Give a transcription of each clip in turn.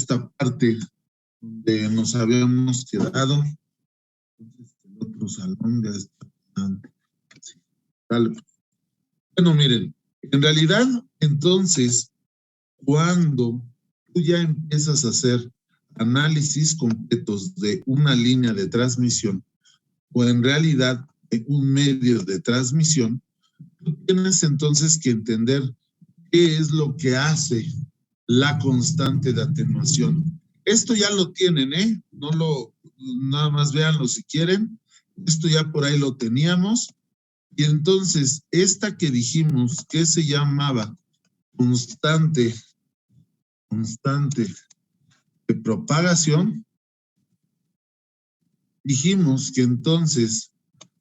esta parte donde nos habíamos quedado. Entonces, el otro salón ya está. Sí. Dale. Bueno, miren, en realidad, entonces, cuando tú ya empiezas a hacer análisis completos de una línea de transmisión o en realidad de un medio de transmisión, tú tienes entonces que entender qué es lo que hace la constante de atenuación. Esto ya lo tienen, ¿eh? Nada más véanlo si quieren. Esto ya por ahí lo teníamos. Y entonces, esta que dijimos que se llamaba constante de propagación, dijimos que entonces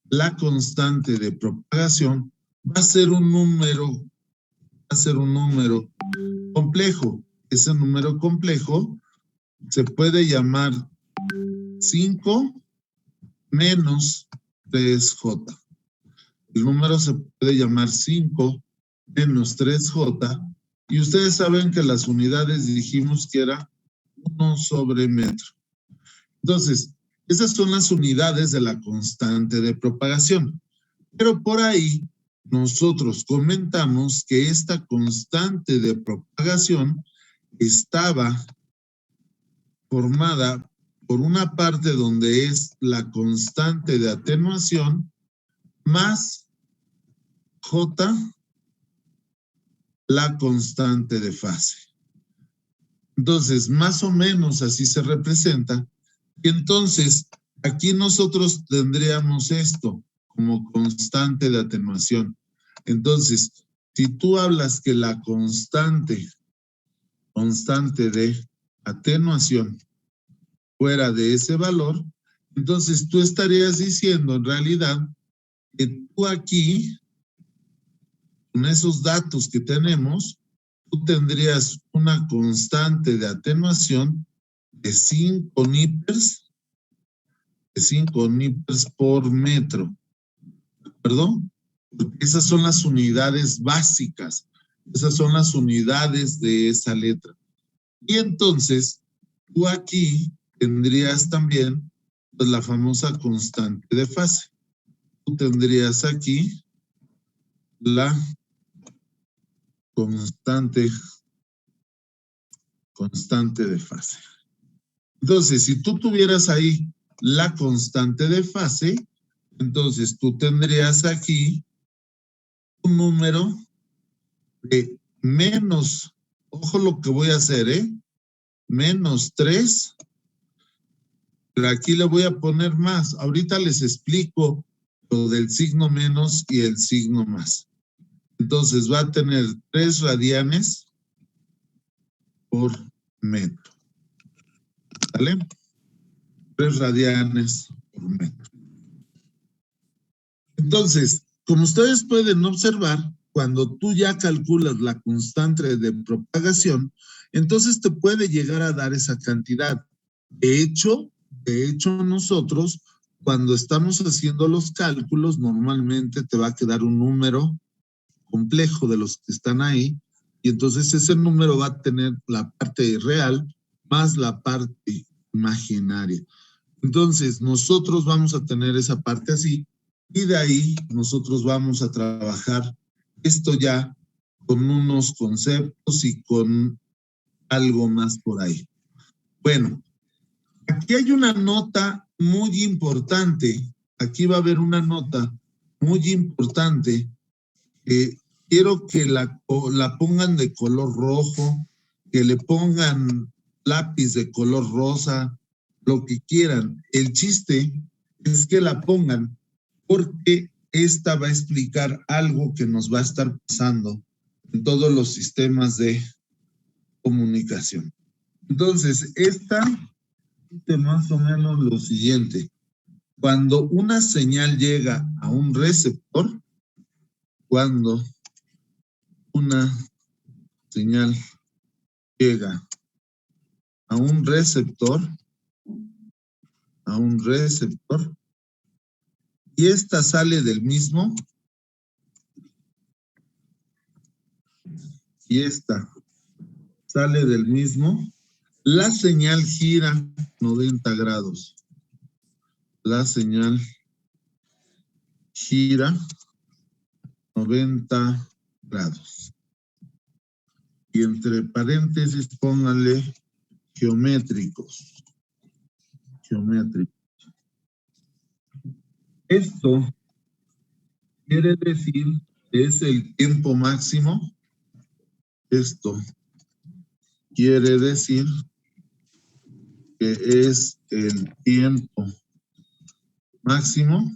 la constante de propagación va a ser un número complejo. Ese número complejo se puede llamar 5 menos 3J. El número se puede llamar 5 menos 3J. Y ustedes saben que las unidades dijimos que era 1/metro. Entonces, esas son las unidades de la constante de propagación. Pero por ahí nosotros comentamos que esta constante de propagación estaba formada por una parte donde es la constante de atenuación más J, la constante de fase. Entonces, más o menos así se representa. Y entonces, aquí nosotros tendríamos esto como constante de atenuación. Entonces, si tú hablas que la constante de atenuación fuera de ese valor, entonces tú estarías diciendo en realidad que tú aquí, con esos datos que tenemos, tú tendrías una constante de atenuación de 5 nipers, por metro. ¿Perdón? Porque esas son las unidades básicas, esas son las unidades de esa letra. Y entonces, tú aquí tendrías también pues, la famosa constante de fase. Tú tendrías aquí la constante de fase. Entonces, si tú tuvieras ahí la constante de fase, entonces tú tendrías aquí un número de menos, ojo lo que voy a hacer, menos 3, pero aquí le voy a poner más. Ahorita les explico lo del signo menos y el signo más. Entonces va a tener 3 radianes por metro. ¿Vale? 3 radianes por metro. Entonces, como ustedes pueden observar, cuando tú ya calculas la constante de propagación, entonces te puede llegar a dar esa cantidad. De hecho, nosotros, cuando estamos haciendo los cálculos, normalmente te va a quedar un número complejo de los que están ahí, y entonces ese número va a tener la parte real más la parte imaginaria. Entonces, nosotros vamos a tener esa parte así, y de ahí nosotros vamos a trabajar esto ya con unos conceptos y con algo más por ahí. Bueno, aquí hay una nota muy importante. Aquí va a haber una nota muy importante que quiero que la pongan de color rojo, que le pongan lápiz de color rosa, lo que quieran. El chiste es que la pongan porque esta va a explicar algo que nos va a estar pasando en todos los sistemas de comunicación. Entonces, esta dice más o menos lo siguiente. Cuando una señal llega a un receptor, cuando una señal llega a un receptor, y esta sale del mismo, La señal gira 90 grados. La señal gira 90 grados. Y entre paréntesis pónganle geométricos. Geométricos. Esto quiere decir que es el tiempo máximo. Esto quiere decir que es el tiempo máximo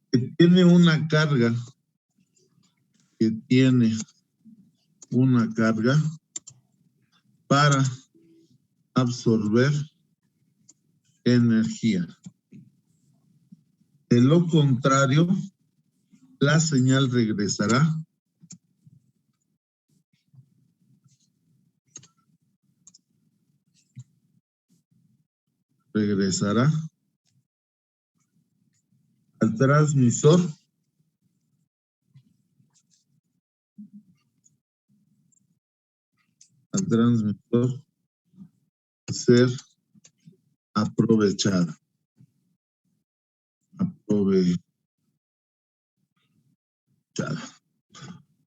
que tiene una carga, para absorber energía. De lo contrario, la señal regresará al transmisor a ser aprovechada.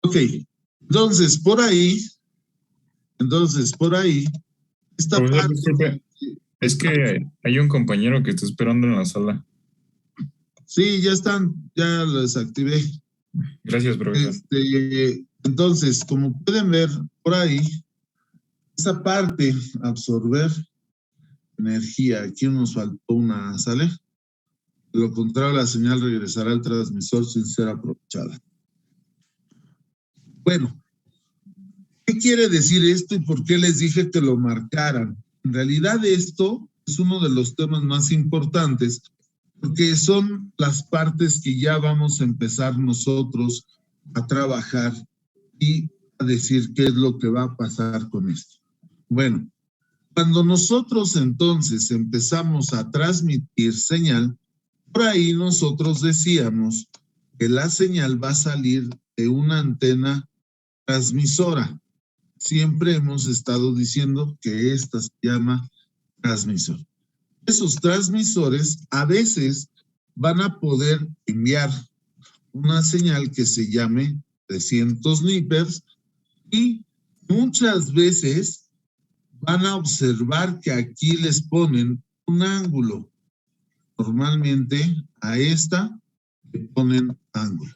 Ok, entonces por ahí, esta Profesor, parte... disculpe, es que hay un compañero que está esperando en la sala. Sí, ya están, ya lo desactivé. Gracias, profesor. Entonces, como pueden ver por ahí, esa parte, absorber energía, aquí nos faltó una, ¿sale? De lo contrario, la señal regresará al transmisor sin ser aprovechada. Bueno, ¿qué quiere decir esto y por qué les dije que lo marcaran? En realidad esto es uno de los temas más importantes porque son las partes que ya vamos a empezar nosotros a trabajar y a decir qué es lo que va a pasar con esto. Bueno, cuando nosotros entonces empezamos a transmitir señal, por ahí nosotros decíamos que la señal va a salir de una antena transmisora. Siempre hemos estado diciendo que esta se llama transmisor. Esos transmisores a veces van a poder enviar una señal que se llame 300 nipers y muchas veces van a observar que aquí les ponen un ángulo. Normalmente a esta le ponen ángulo.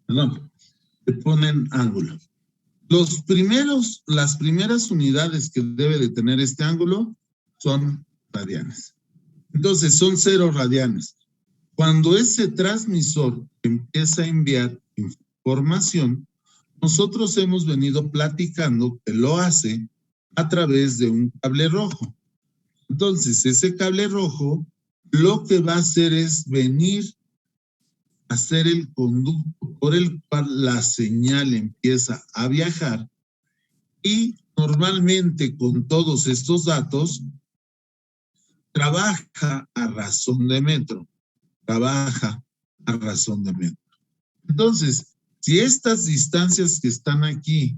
Perdón, le ponen ángulo. Las primeras unidades que debe de tener este ángulo son radianes. Entonces son 0 radianes. Cuando ese transmisor empieza a enviar información, nosotros hemos venido platicando que lo hace a través de un cable rojo. Entonces ese cable rojo lo que va a hacer es venir a ser el conducto por el cual la señal empieza a viajar y normalmente con todos estos datos trabaja a razón de metro. Entonces, si estas distancias que están aquí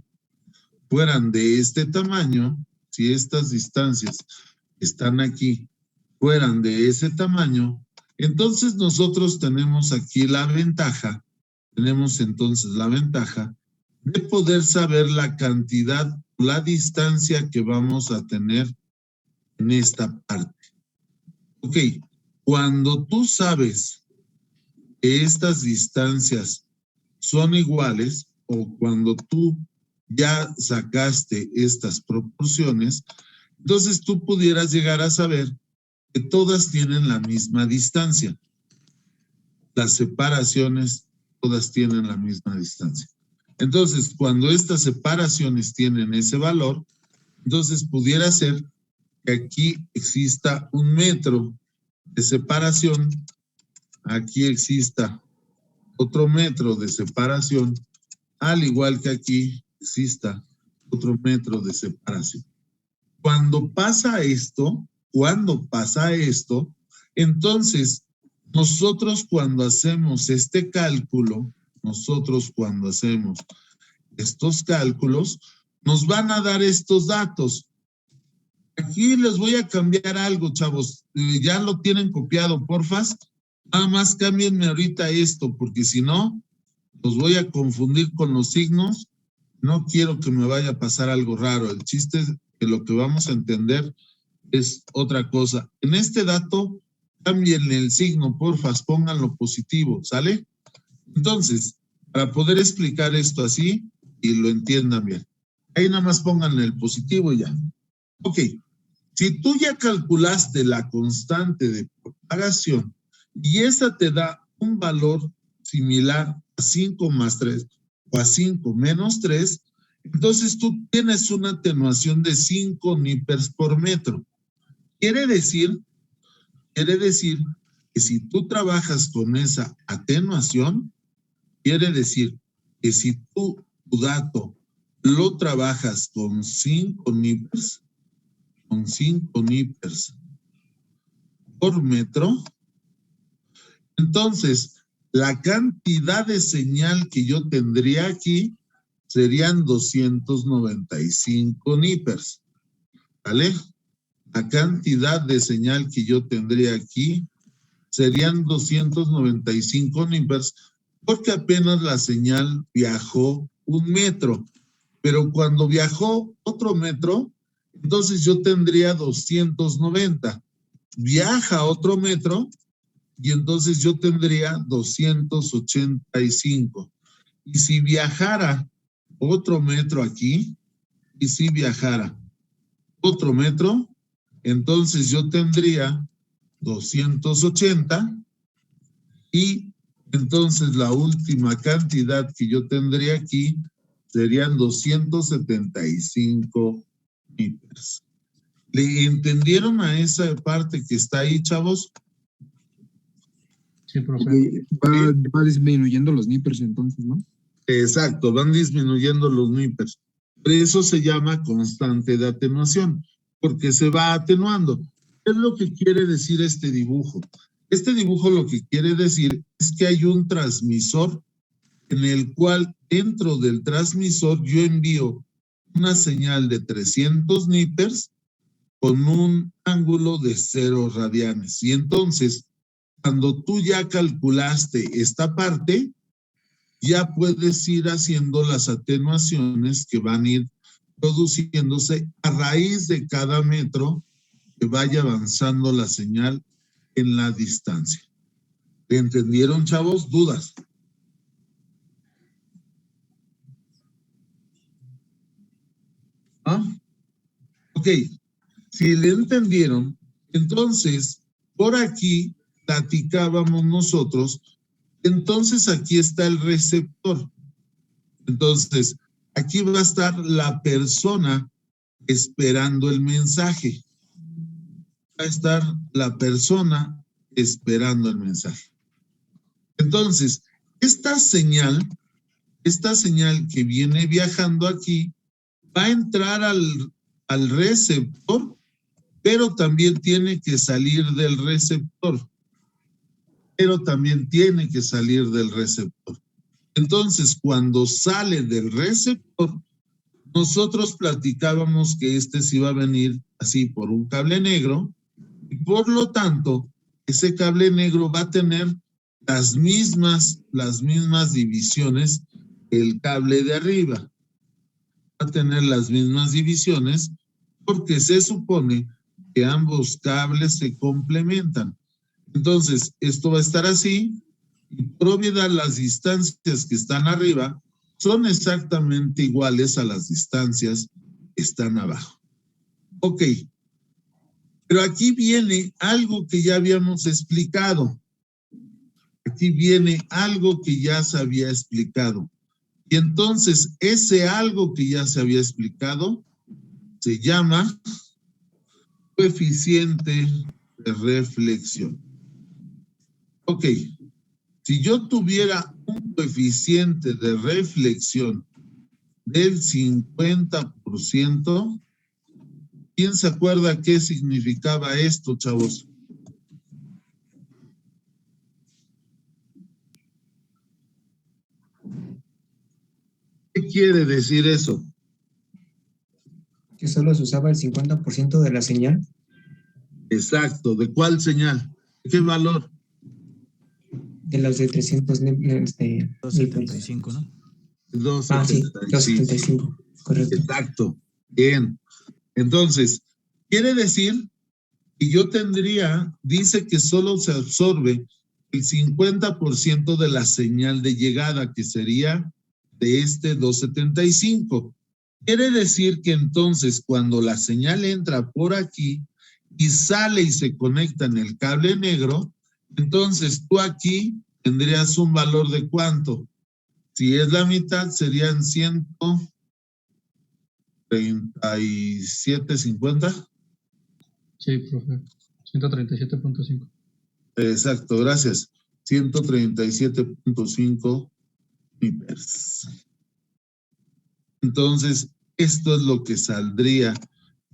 fueran de este tamaño, si estas distancias que están aquí fueran de ese tamaño, entonces nosotros tenemos aquí la ventaja, de poder saber la cantidad, la distancia que vamos a tener en esta parte. Ok, cuando tú sabes que estas distancias son iguales o cuando tú ya sacaste estas proporciones, entonces tú pudieras llegar a saber que todas tienen la misma distancia. Las separaciones todas tienen la misma distancia. Entonces, cuando estas separaciones tienen ese valor, entonces pudiera ser que aquí exista 1 metro de separación, aquí exista otro metro de separación, al igual que aquí exista otro metro de separación. Cuando pasa esto, entonces nosotros cuando hacemos este cálculo, estos cálculos, nos van a dar estos datos. Aquí les voy a cambiar algo, chavos. Ya lo tienen copiado, porfas. Nada más cámbienme ahorita esto, porque si no, los voy a confundir con los signos. No quiero que me vaya a pasar algo raro. El chiste es que lo que vamos a entender es otra cosa. En este dato, cámbienle el signo, porfas, pónganlo positivo, ¿sale? Entonces, para poder explicar esto así y lo entiendan bien, ahí nada más pónganle el positivo y ya. Ok, si tú ya calculaste la constante de propagación y esa te da un valor similar a 5 más 3 o a 5 menos 3, entonces tú tienes una atenuación de 5 nípers por metro. Quiere decir que si tú trabajas con esa atenuación, quiere decir que si tu dato lo trabajas con 5 nípers, por metro, entonces la cantidad de señal que yo tendría aquí serían 295 nípers, ¿vale? La cantidad de señal que yo tendría aquí serían 295 nípers, porque apenas la señal viajó 1 metro, pero cuando viajó otro metro, entonces yo tendría 290. Viaja otro metro y entonces yo tendría 285. Y si viajara otro metro aquí, y si viajara otro metro, entonces yo tendría 280 y entonces la última cantidad que yo tendría aquí serían 275 nípers. ¿Le entendieron a esa parte que está ahí, chavos? Sí, profe. Okay. Va disminuyendo los nípers entonces, ¿no? Exacto, van disminuyendo los nípers. Por eso se llama constante de atenuación, porque se va atenuando. ¿Qué es lo que quiere decir este dibujo? Este dibujo lo que quiere decir es que hay un transmisor en el cual dentro del transmisor yo envío una señal de 300 nípers con un ángulo de 0 radianes. Y entonces, cuando tú ya calculaste esta parte, ya puedes ir haciendo las atenuaciones que van a ir produciéndose a raíz de cada metro que vaya avanzando la señal en la distancia. ¿Entendieron, chavos? ¿Dudas? ¿Ah? Ok, si le entendieron, entonces por aquí platicábamos nosotros, entonces aquí está el receptor. Entonces, aquí va a estar la persona esperando el mensaje. Va a estar la persona esperando el mensaje. Entonces, esta señal que viene viajando aquí, va a entrar al receptor, pero también tiene que salir del receptor. Entonces, cuando sale del receptor, nosotros platicábamos que se iba a venir así por un cable negro, y por lo tanto, ese cable negro va a tener las mismas divisiones que el cable de arriba. Va a tener las mismas divisiones porque se supone que ambos cables se complementan. Entonces, esto va a estar así, y por obviedad las distancias que están arriba son exactamente iguales a las distancias que están abajo. Ok, pero aquí viene algo que ya habíamos explicado. Aquí viene algo que ya se había explicado. Y entonces ese algo que ya se había explicado se llama coeficiente de reflexión. Ok, si yo tuviera un coeficiente de reflexión del 50%, ¿quién se acuerda qué significaba esto, chavos? ¿Qué ¿Qué quiere decir eso? Que solo se usaba el 50% de la señal. Exacto. ¿De cuál señal? ¿De qué valor? De los de 300 de 275, ¿no? 275. 275, correcto. Exacto. Bien. Entonces, quiere decir que yo tendría, dice que solo se absorbe el 50% de la señal de llegada, que sería de este 275. Quiere decir que entonces cuando la señal entra por aquí y sale y se conecta en el cable negro, entonces tú aquí tendrías un valor de ¿cuánto? Si es la mitad, serían 137.50. Sí, profe. 137.5. Exacto, gracias. 137.5 mipers. Entonces, esto es lo que saldría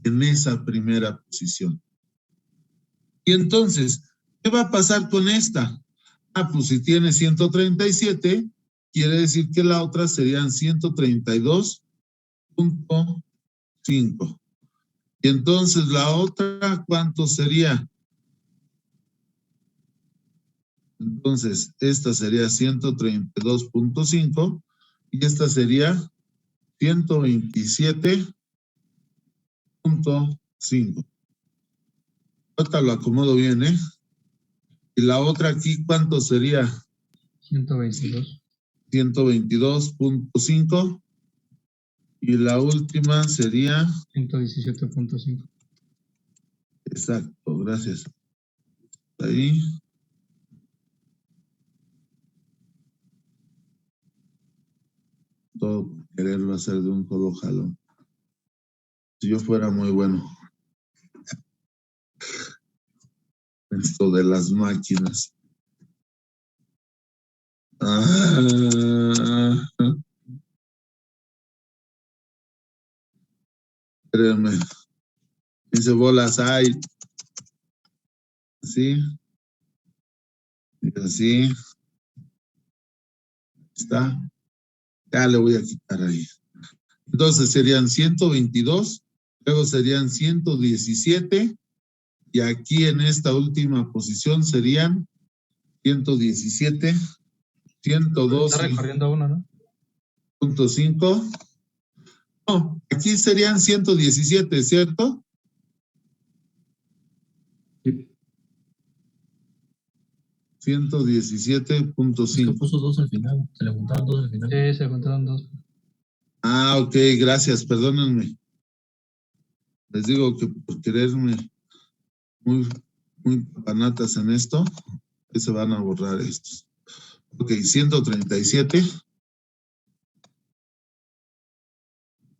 en esa primera posición. Y entonces, ¿qué va a pasar con esta? Ah, pues si tiene 137, quiere decir que la otra serían 132.5. Y entonces la otra, ¿cuánto sería? Entonces, esta sería 132.5 y esta sería 127.5. Ahorita lo acomodo bien, ¿eh? Y la otra aquí, ¿cuánto sería? 122. 122.5. Y la última sería... 117.5. Exacto, gracias. Ahí. Todo por quererlo hacer de un solo jalón. Si yo fuera muy bueno. Esto de las máquinas. Espérenme. Dice bolas hay. Así. Y así. Está. Ya le voy a quitar ahí. Entonces serían 122, luego serían 117, y aquí en esta última posición serían 117, Está recorriendo uno, ¿no? 112.5. No, aquí serían 117, ¿cierto? Sí. 117.5. Puso dos al final, se le juntaron dos al final. Sí, se juntaron dos. Ah, ok, gracias, perdónenme. Les digo que por quererme muy panatas en esto, que se van a borrar estos. Ok, 137.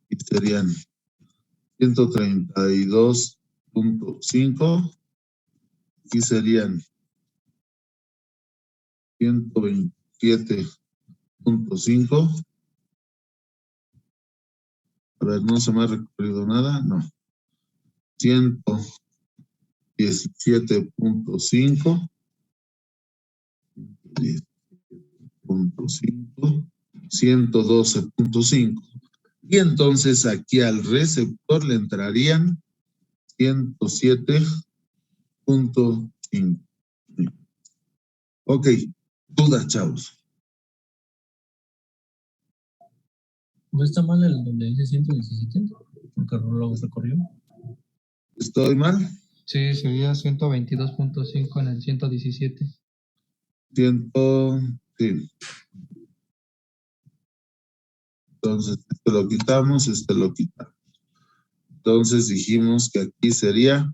Y serían 132.5. Aquí serían 127.5. A ver, no se me ha recorrido nada, no. 117.5. 112.5. Y entonces aquí al receptor le entrarían 107.5. Ok, dudas, chavos. ¿No está mal el donde dice 117? Porque lo recorrió. ¿Estoy mal? Sí, sería 122.5 en el 117. Sí. Entonces, este lo quitamos, este lo quitamos. Entonces dijimos que aquí sería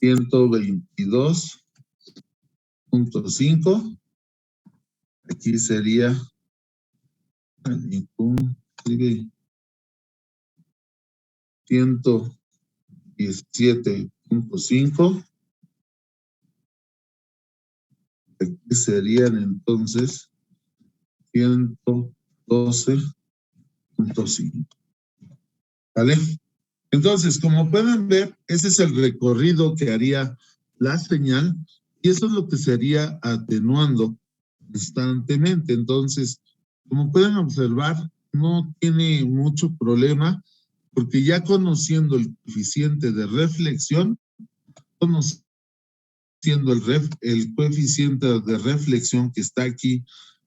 122.5. Aquí sería 117.5. Aquí serían entonces 112.5. ¿Vale? Entonces, como pueden ver, ese es el recorrido que haría la señal y eso es lo que sería atenuando constantemente. Entonces, como pueden observar, no tiene mucho problema, porque ya conociendo el coeficiente de reflexión, conociendo el coeficiente de reflexión que está aquí,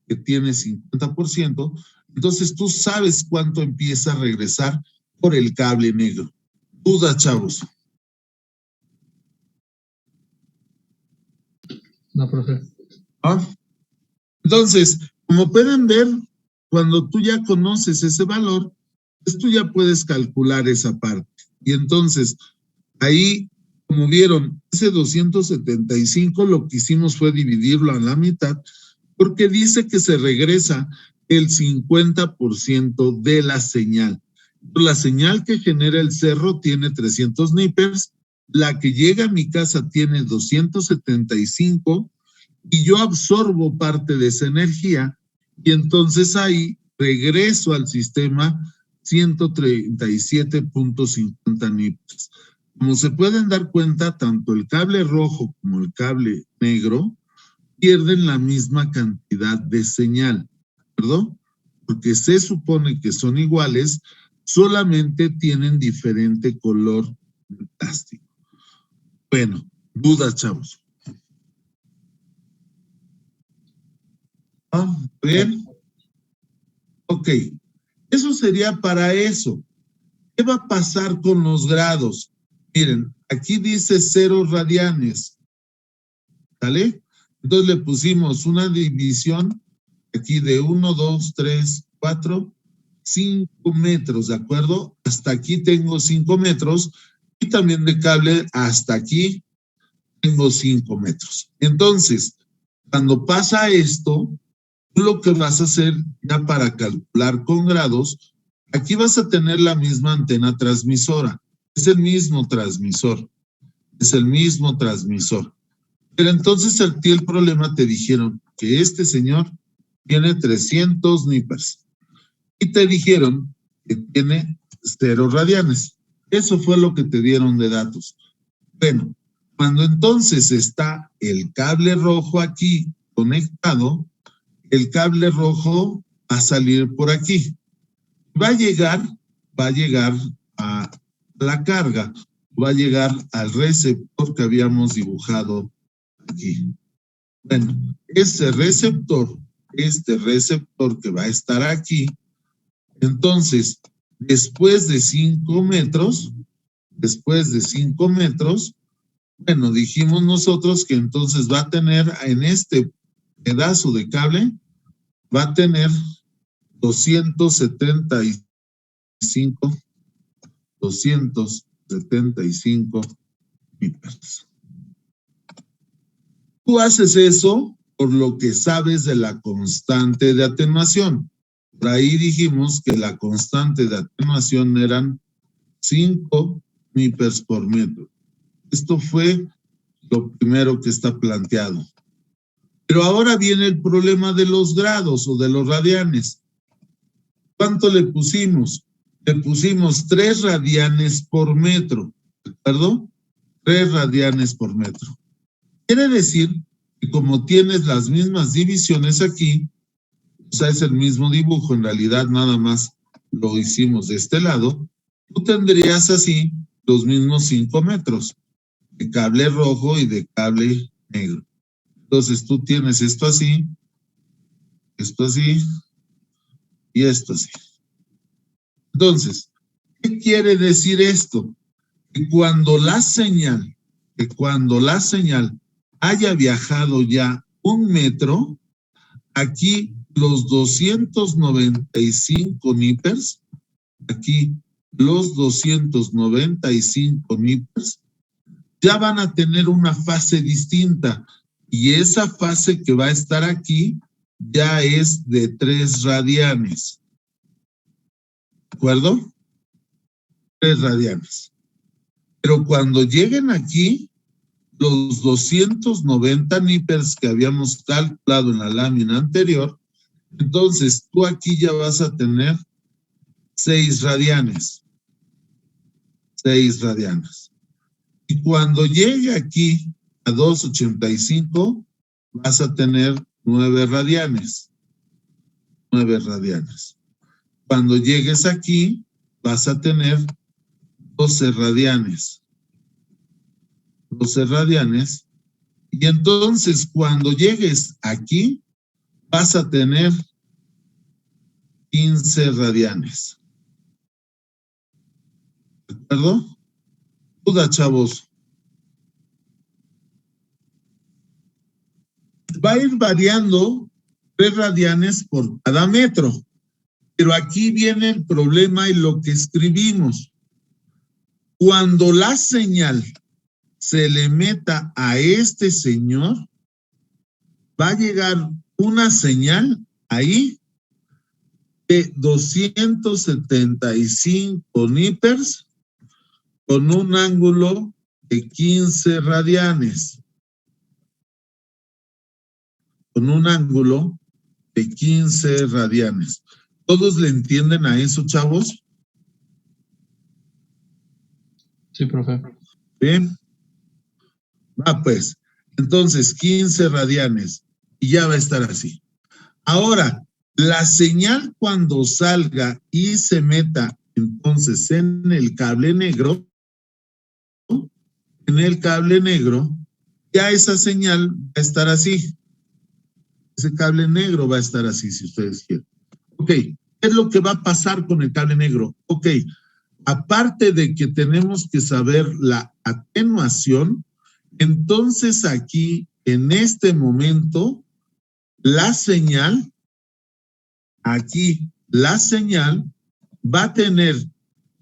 que tiene 50%, entonces tú sabes cuánto empieza a regresar por el cable negro. ¿Dudas, chavos? No, profe. ¿Ah? Entonces, como pueden ver, cuando tú ya conoces ese valor, pues tú ya puedes calcular esa parte. Y entonces, ahí, como vieron, ese 275 lo que hicimos fue dividirlo a la mitad, porque dice que se regresa el 50% de la señal. La señal que genera el cerro tiene 300 nípers, la que llega a mi casa tiene 275, y yo absorbo parte de esa energía, y entonces ahí regreso al sistema 137.50 nípers. Como se pueden dar cuenta, tanto el cable rojo como el cable negro pierden la misma cantidad de señal, ¿verdad? Porque se supone que son iguales, solamente tienen diferente color de plástico. Bueno, dudas, chavos. ¿Ah, bien? Ok, eso sería para eso. ¿Qué va a pasar con los grados? Miren, aquí dice 0 radianes, ¿sale? Entonces le pusimos una división aquí de 1, 2, 3, 4, 5 metros, ¿de acuerdo? Hasta aquí tengo 5 metros y también de cable hasta aquí tengo 5 metros. Entonces, cuando pasa esto, tú lo que vas a hacer ya para calcular con grados, aquí vas a tener la misma antena transmisora. Es el mismo transmisor. Es el mismo transmisor. Pero entonces a ti el problema te dijeron que este señor tiene 300 nípers. Y te dijeron que tiene 0 radianes. Eso fue lo que te dieron de datos. Bueno, cuando entonces está el cable rojo aquí conectado, el cable rojo va a salir por aquí. Va a llegar a la carga, va a llegar al receptor que habíamos dibujado aquí. Bueno, este receptor que va a estar aquí, entonces, después de 5 metros, bueno, dijimos nosotros que entonces va a tener en este pedazo de cable, va a tener 275 nípers. Tú haces eso por lo que sabes de la constante de atenuación. Por ahí dijimos que la constante de atenuación eran 5 nípers por metro. Esto fue lo primero que está planteado. Pero ahora viene el problema de los grados o de los radianes. ¿Cuánto le pusimos? Le pusimos 3 radianes por metro, ¿de acuerdo? 3 radianes por metro. Quiere decir que como tienes las mismas divisiones aquí, o sea, es el mismo dibujo, en realidad nada más lo hicimos de este lado, tú tendrías así los mismos 5 metros de cable rojo y de cable negro. Entonces tú tienes esto así y esto así. Entonces, ¿qué quiere decir esto? Que cuando la señal haya viajado ya 1 metro, aquí los 295 nípers, ya van a tener una fase distinta. Y esa fase que va a estar aquí ya es de 3 radianes. ¿De acuerdo? 3 radianes. Pero cuando lleguen aquí, los 290 nípers que habíamos calculado en la lámina anterior, entonces tú aquí ya vas a tener 6 radianes. 6 radianes. Y cuando llegue aquí a 285, vas a tener 9 radianes. 9 radianes. cuando llegues aquí, vas a tener 12 radianes. 12 radianes. Y entonces, cuando llegues aquí, vas a tener 15 radianes. ¿De acuerdo? Duda, chavos. Va a ir variando 3 radianes por cada metro. Pero aquí viene el problema y lo que escribimos. Cuando la señal se le meta a este señor, va a llegar una señal ahí de 275 nípers con un ángulo de 15 radianes. Con un ángulo de 15 radianes. ¿Todos le entienden a eso, chavos? Sí, profe. Bien. Pues, entonces 15 radianes y ya va a estar así. Ahora, la señal cuando salga y se meta entonces en el cable negro, ya esa señal va a estar así. Ese cable negro va a estar así, si ustedes quieren. Ok, ¿qué es lo que va a pasar con el cable negro? Ok, aparte de que tenemos que saber la atenuación, entonces aquí, en este momento, la señal, aquí, la señal va a tener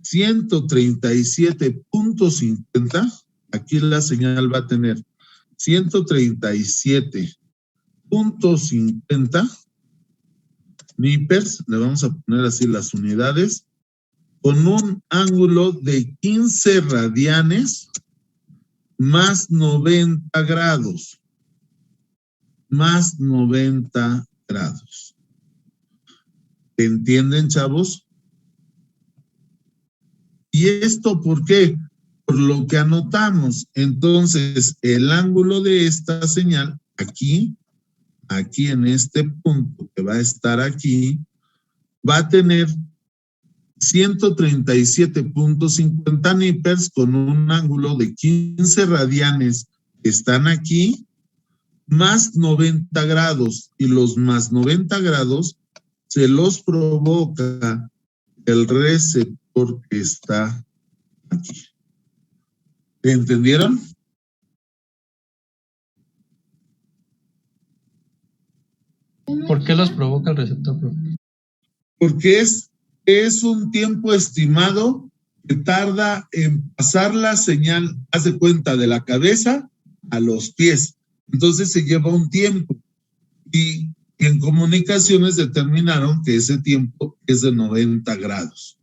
137.50, aquí la señal va a tener 137.50 nípers, le vamos a poner así las unidades, con un ángulo de 15 radianes más 90 grados. Más 90 grados. ¿Entienden, chavos? ¿Y esto por qué? Por lo que anotamos. Entonces, el ángulo de esta señal, aquí en este punto que va a estar aquí, va a tener 137.50 nípers con un ángulo de 15 radianes que están aquí, más 90 grados, y los más 90 grados se los provoca el receptor que está aquí. ¿Entendieron? ¿Por qué los provoca el receptor, profe? Porque es un tiempo estimado que tarda en pasar la señal, haz de cuenta, de la cabeza a los pies. Entonces se lleva un tiempo. Y en comunicaciones determinaron que ese tiempo es de 90 grados.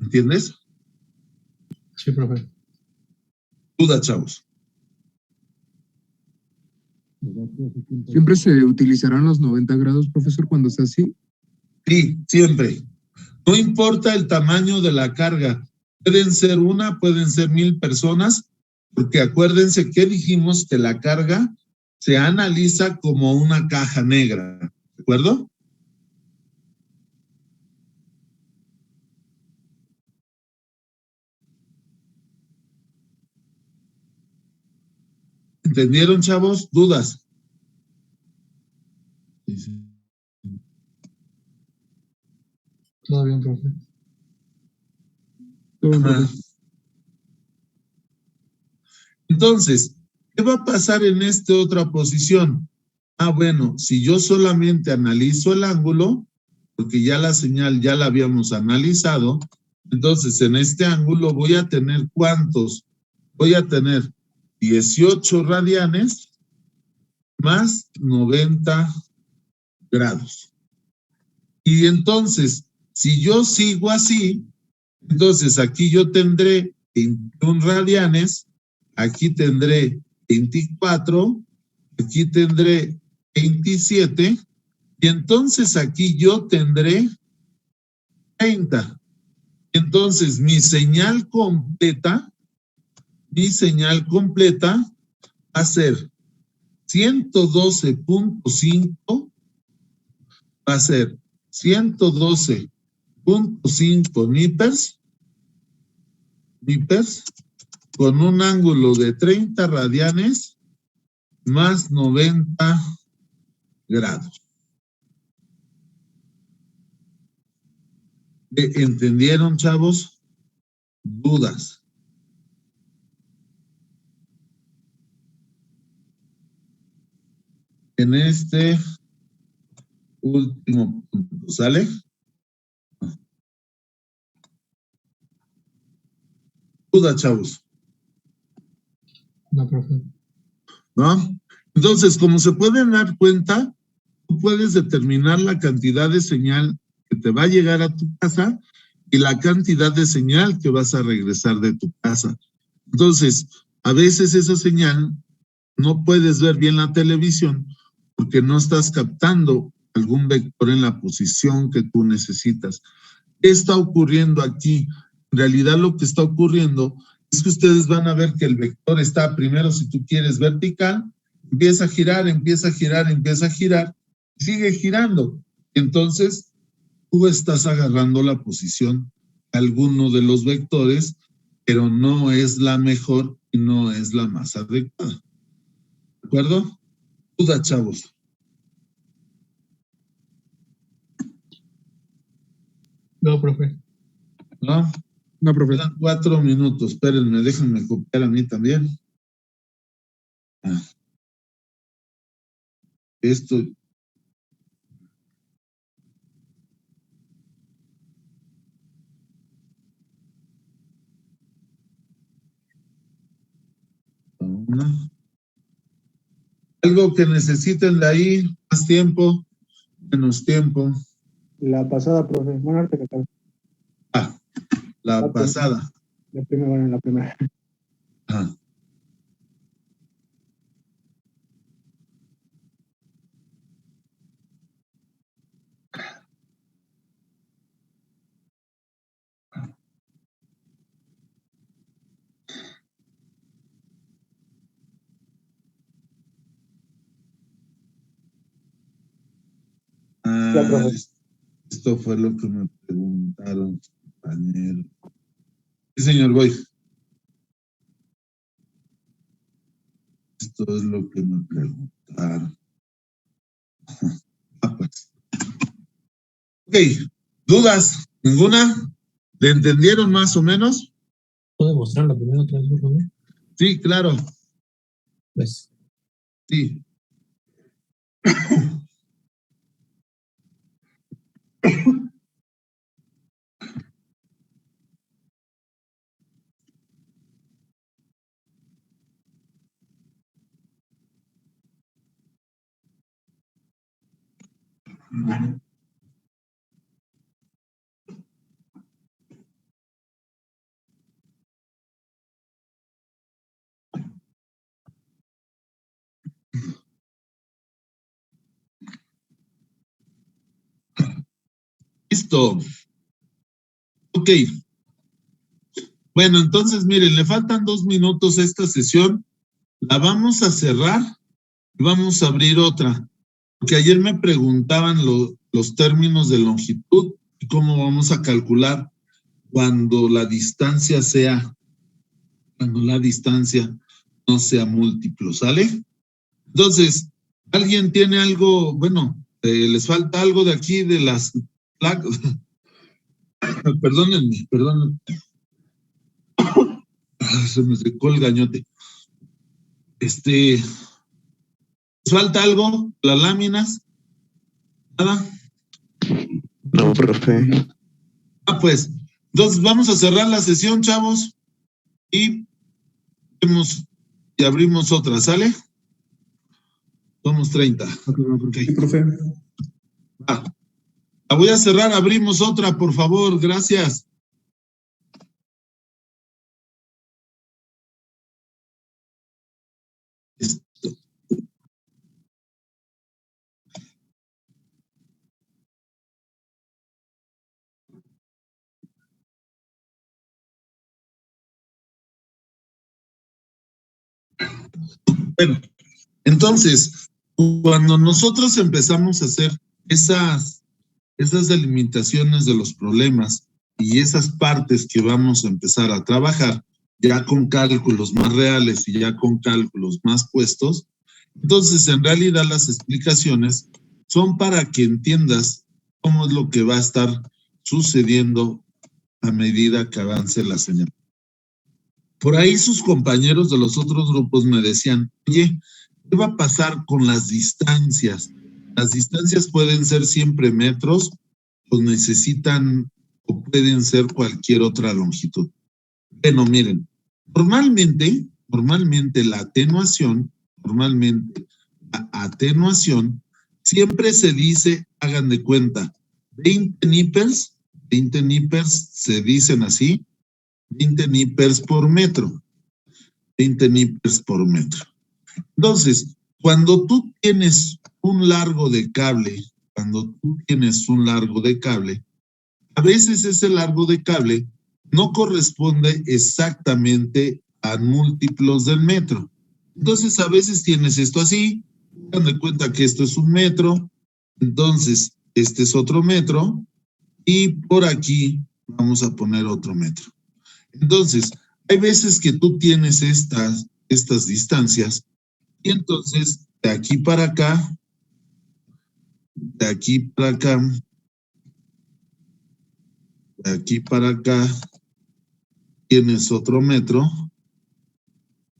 ¿Entiendes? Sí, profe. Duda, chavos. ¿Siempre se utilizarán los 90 grados, profesor, cuando sea así? Sí, siempre. No importa el tamaño de la carga. Pueden ser una, pueden ser 1000 personas, porque acuérdense que dijimos que la carga se analiza como una caja negra. ¿De acuerdo? ¿Entendieron, chavos? ¿Dudas? Todo bien, profe. Ajá. Entonces, ¿qué va a pasar en esta otra posición? Bueno, si yo solamente analizo el ángulo, porque ya la señal ya la habíamos analizado, entonces en este ángulo voy a tener ¿cuántos? Voy a tener 18 radianes más 90 grados. Y entonces, si yo sigo así, entonces aquí yo tendré 21 radianes, aquí tendré 24, aquí tendré 27, y entonces aquí yo tendré 30. Entonces mi señal completa va a ser 112.5, va a ser 112.5 nipers con un ángulo de 30 radianes más 90 grados. ¿Entendieron, chavos? ¿Dudas? En este último punto, ¿sale? ¿Duda, chavos? No, profe. ¿No? Entonces, como se pueden dar cuenta, tú puedes determinar la cantidad de señal que te va a llegar a tu casa y la cantidad de señal que vas a regresar de tu casa. Entonces, a veces esa señal no puedes ver bien la televisión porque no estás captando algún vector en la posición que tú necesitas. ¿Qué está ocurriendo aquí? En realidad lo que está ocurriendo es que ustedes van a ver que el vector está primero, si tú quieres, vertical, empieza a girar, empieza a girar, empieza a girar, sigue girando. Entonces, tú estás agarrando la posición de alguno de los vectores, pero no es la mejor y no es la más adecuada. ¿De acuerdo? Duda, chavos. No, profe. ¿No? No, profe. Quedan 4 minutos. Espérenme, déjenme copiar a mí también. Esto. Una. Algo que necesiten de ahí, más tiempo, menos tiempo. La pasada, profe. Bueno, ahorita que tal. La pasada. La primera, bueno, la primera. Ajá. Ya, profe. Esto fue lo que me preguntaron, compañero. Sí, señor, voy. Esto es lo que me preguntaron. Pues. Ok, ¿dudas? ¿Ninguna? ¿Le entendieron más o menos? ¿Puede mostrar la primera otra vez, por favor? Sí, claro, Pues, sí. Listo. Ok. Bueno, entonces miren, le faltan 2 minutos a esta sesión. La vamos a cerrar y vamos a abrir otra. Porque ayer me preguntaban los términos de longitud y cómo vamos a calcular cuando la distancia no sea múltiplo, ¿sale? Entonces, ¿alguien tiene algo? Bueno, les falta algo de aquí de las placas. Perdónenme. Se me secó el gañote. ¿Les falta algo? ¿Las láminas? ¿Nada? No, profe. Pues, entonces vamos a cerrar la sesión, chavos, y abrimos otra, ¿sale? Somos 30. Okay. Ok. Profe. La voy a cerrar, abrimos otra, por favor, gracias. Bueno, entonces, cuando nosotros empezamos a hacer esas esas delimitaciones de los problemas y esas partes que vamos a empezar a trabajar ya con cálculos más reales y ya con cálculos más puestos, entonces en realidad las explicaciones son para que entiendas cómo es lo que va a estar sucediendo a medida que avance la señal. Por ahí sus compañeros de los otros grupos me decían, oye, ¿qué va a pasar con las distancias? Las distancias pueden ser siempre metros, o necesitan, o pueden ser cualquier otra longitud. Bueno, miren, normalmente la atenuación siempre se dice, hagan de cuenta, 20 nippers se dicen así, 20 nippers por metro. 20 nippers por metro. Entonces, cuando tú tienes un largo de cable, a veces ese largo de cable no corresponde exactamente a múltiplos del metro. Entonces, a veces tienes esto así, dan de cuenta que esto es un metro, entonces este es otro metro, y por aquí vamos a poner otro metro. Entonces, hay veces que tú tienes estas distancias y entonces de aquí para acá, de aquí para acá, de aquí para acá, tienes otro metro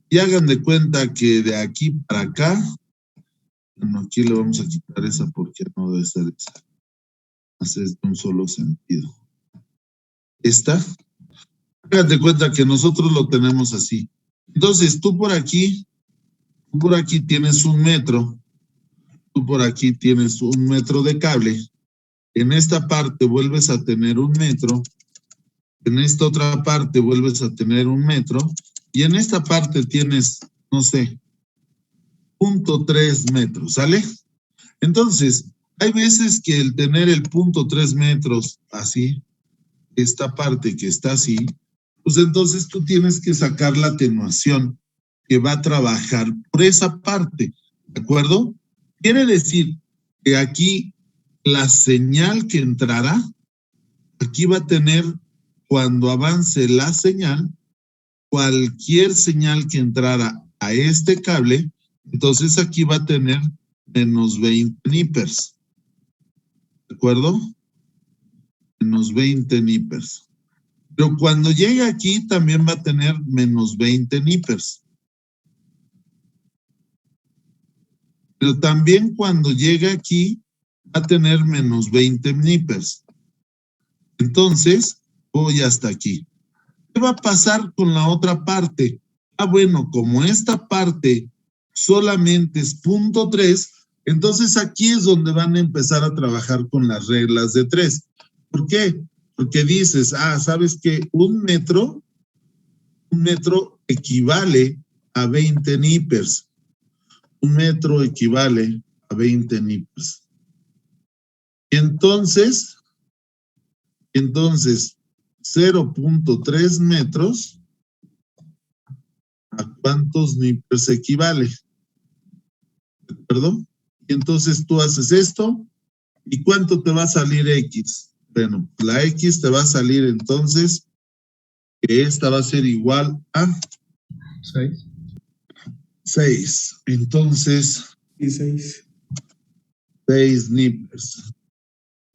y hagan de cuenta que de aquí para acá, bueno, aquí le vamos a quitar esa porque no debe ser esa. Es de un solo sentido. Esta, hagan de cuenta que nosotros lo tenemos así. Entonces, tú por aquí tienes un metro, tú por aquí tienes un metro de cable, en esta parte vuelves a tener un metro, en esta otra parte vuelves a tener un metro, y en esta parte tienes, no sé, 0.3 metros, ¿sale? Entonces, hay veces que el tener el 0.3 metros así, esta parte que está así, pues entonces tú tienes que sacar la atenuación que va a trabajar por esa parte, ¿de acuerdo? Quiere decir que aquí la señal que entrará, aquí va a tener, cuando avance la señal, cualquier señal que entrara a este cable, entonces aquí va a tener menos 20 nippers, ¿de acuerdo? Menos 20 nippers. Pero cuando llegue aquí también va a tener menos 20 nippers. Pero también cuando llegue aquí va a tener menos 20 nippers. Entonces, voy hasta aquí. ¿Qué va a pasar con la otra parte? Ah, bueno, como esta parte solamente es 0.3, entonces aquí es donde van a empezar a trabajar con las reglas de 3. ¿Por qué? Porque dices, ¿sabes qué? Un metro equivale a 20 nippers. Un metro equivale a 20 nippers. Y entonces 0.3 metros, ¿a cuántos nippers equivale? ¿De acuerdo? Y entonces tú haces esto, ¿y cuánto te va a salir X? Bueno, la X te va a salir entonces, que esta va a ser igual a 6. Entonces, Y 6. 6 nippers.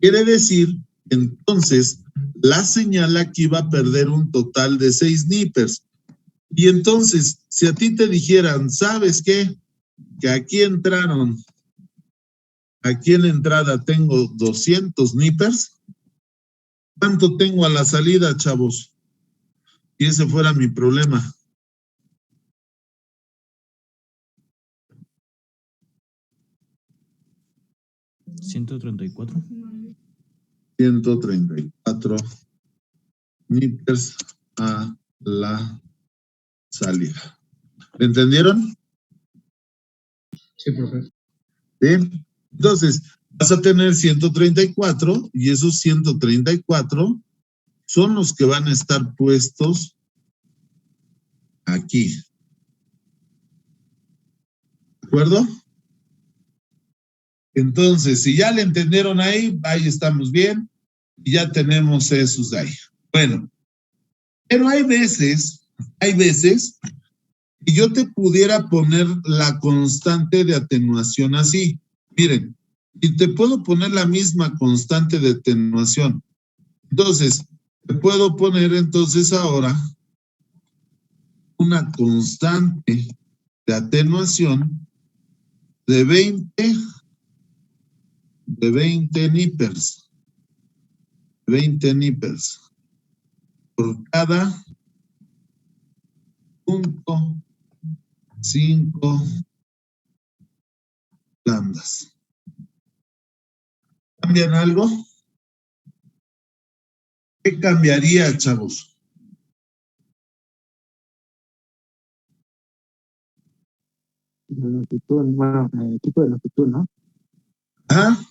Quiere decir que entonces la señal aquí va a perder un total de 6 nippers. Y entonces, si a ti te dijeran, ¿sabes qué? Que aquí entraron, aquí en la entrada tengo 200 nippers, ¿cuánto tengo a la salida, chavos? Y ese fuera mi problema. ¿134? 134 nippers a la salida. ¿Entendieron? Sí, profe. ¿Sí? Entonces, vas a tener 134 y esos 134 son los que van a estar puestos aquí. ¿De acuerdo? Entonces, si ya le entendieron ahí estamos bien, y ya tenemos esos de ahí. Bueno, pero hay veces que yo te pudiera poner la constante de atenuación así. Miren, y te puedo poner la misma constante de atenuación. Entonces, te puedo poner entonces ahora una constante de atenuación de 20 nipers. 20 nipers por cada 0.5 lambdas. ¿Cambian algo? ¿Qué cambiaría, chavos? La longitud, bueno, el tipo de longitud, ¿no? Ajá.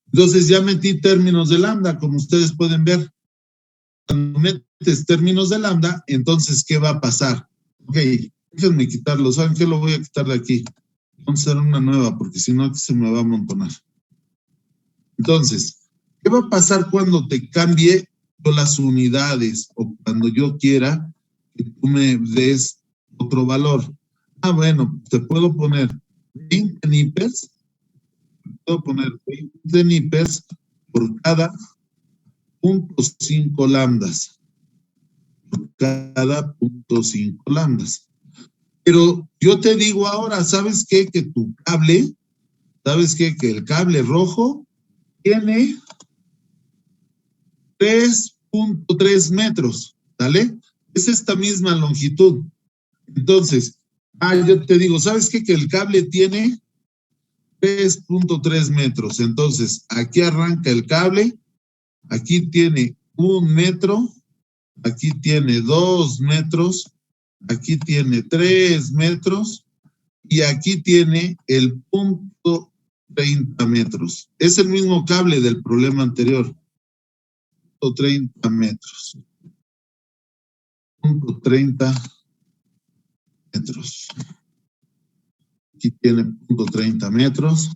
Entonces ya metí términos de lambda, como ustedes pueden ver. Cuando metes términos de lambda, entonces, ¿qué va a pasar? Ok, déjenme quitarlo. ¿Saben qué? Lo voy a quitar de aquí. Vamos a hacer una nueva, porque si no, aquí se me va a amontonar. Entonces, ¿qué va a pasar cuando te cambie yo las unidades o cuando yo quiera que tú me des otro valor? Ah, bueno, te puedo poner 20 nipers, puedo poner 20 nipers por cada 0.5 lambdas. Por cada 0.5 lambdas. Pero yo te digo ahora, ¿sabes qué? Que tu cable, ¿sabes qué? Que el cable rojo tiene 3.3 metros, ¿vale? Es esta misma longitud. Entonces, yo te digo, ¿sabes qué? Que el cable tiene 3.3 metros. Entonces, aquí arranca el cable, aquí tiene 1 metro, aquí tiene 2 metros, aquí tiene 3 metros y aquí tiene el punto 30 metros. Es el mismo cable del problema anterior. 30 metros. Punto 30 metros. Aquí tiene punto 30 metros.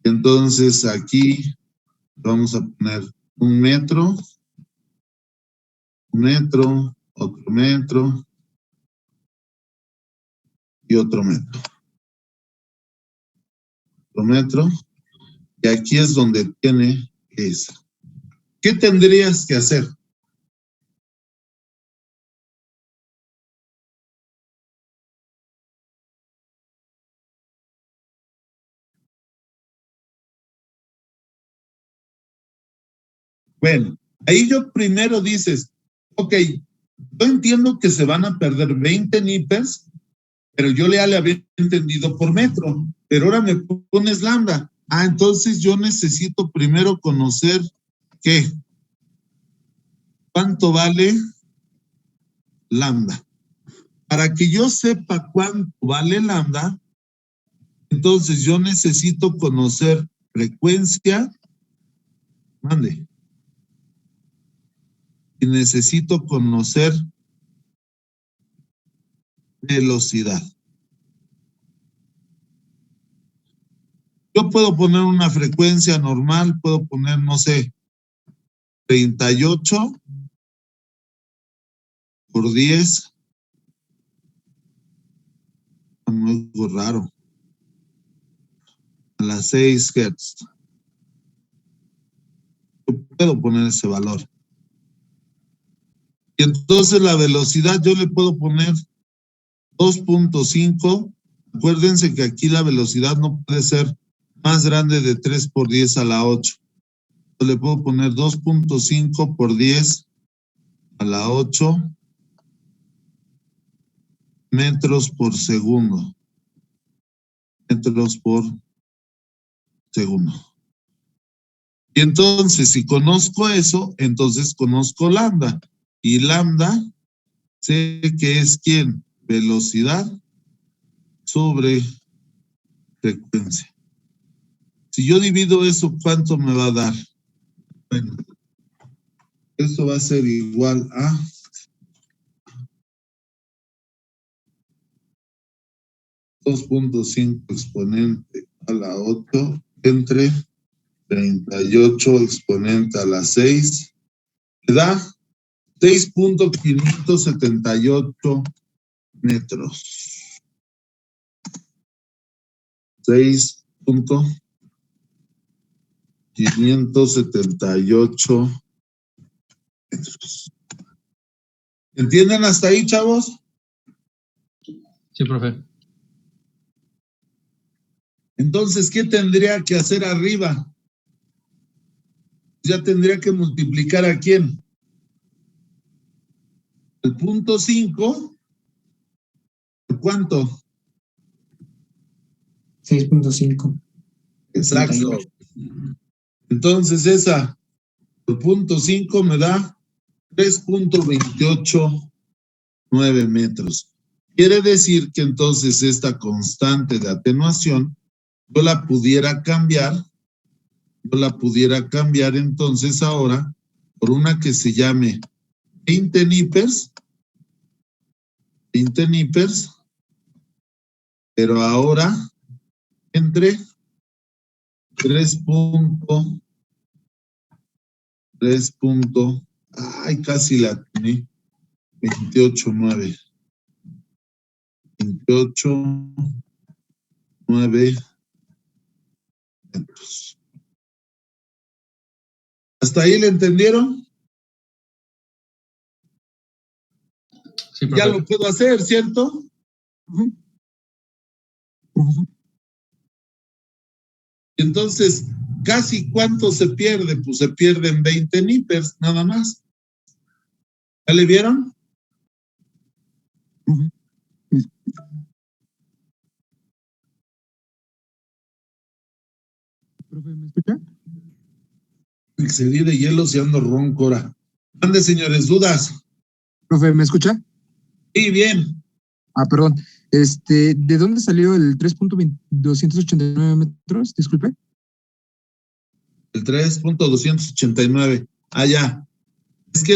Entonces aquí vamos a poner 1 metro, otro metro y otro metro. Otro metro. Y aquí es donde tiene esa. ¿Qué tendrías que hacer? Bueno, ahí yo primero dices, ok, yo entiendo que se van a perder 20 nipers, pero yo ya le había entendido por metro, pero ahora me pones lambda. Entonces yo necesito primero conocer qué, cuánto vale lambda. Para que yo sepa cuánto vale lambda, entonces yo necesito conocer frecuencia, y necesito conocer velocidad. Yo puedo poner una frecuencia normal, puedo poner, no sé, 38 por 10. Algo raro. A las 6 Hz. Yo puedo poner ese valor. Y entonces la velocidad yo le puedo poner 2.5. Acuérdense que aquí la velocidad no puede ser más grande de 3 por 10 a la 8. Yo le puedo poner 2.5 por 10 a la 8 metros por segundo. Metros por segundo. Y entonces, si conozco eso, entonces conozco lambda. Y lambda, sé que es ¿quién? Velocidad sobre frecuencia. Si yo divido eso, ¿cuánto me va a dar? Bueno, eso va a ser igual a 2.5 exponente a la 8 entre 38 exponente a la 6, me da 6.578 metros. 6.578 metros. ¿Entienden hasta ahí, chavos? Sí, profe. Entonces, ¿qué tendría que hacer arriba? Ya tendría que multiplicar ¿a quién? El punto 5. ¿Por cuánto? 6.5. Exacto. Entonces, esa, el punto 5 me da 3.289 metros. Quiere decir que entonces esta constante de atenuación yo la pudiera cambiar entonces ahora por una que se llame 20 nipers, pero ahora entre 3. Ay, casi la tenía. 28.9 metros. ¿Hasta ahí le entendieron? Sí, Ya profe. lo puedo hacer, ¿cierto? Entonces, ¿casi cuánto se pierde? Pues se pierden 20 nipers, nada más. ¿Ya le vieron? Profe, ¿me escucha? Excedí de hielos y ando ronco ahora. Mande, señores, dudas. Profe, ¿me escucha? Sí, bien. Perdón. ¿De dónde salió el 3.289 metros? Disculpe. El 3.289. Ya. Es que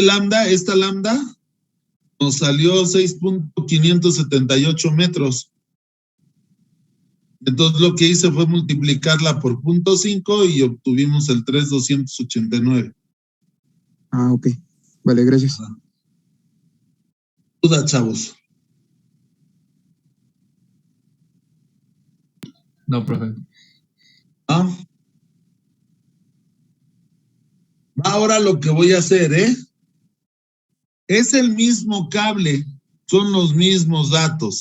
esta lambda nos salió 6.578 metros. Entonces lo que hice fue multiplicarla por 0.5 y obtuvimos el 3.289. Ok. Vale, gracias. Duda, chavos. No, profe. Ahora lo que voy a hacer, es el mismo cable, son los mismos datos,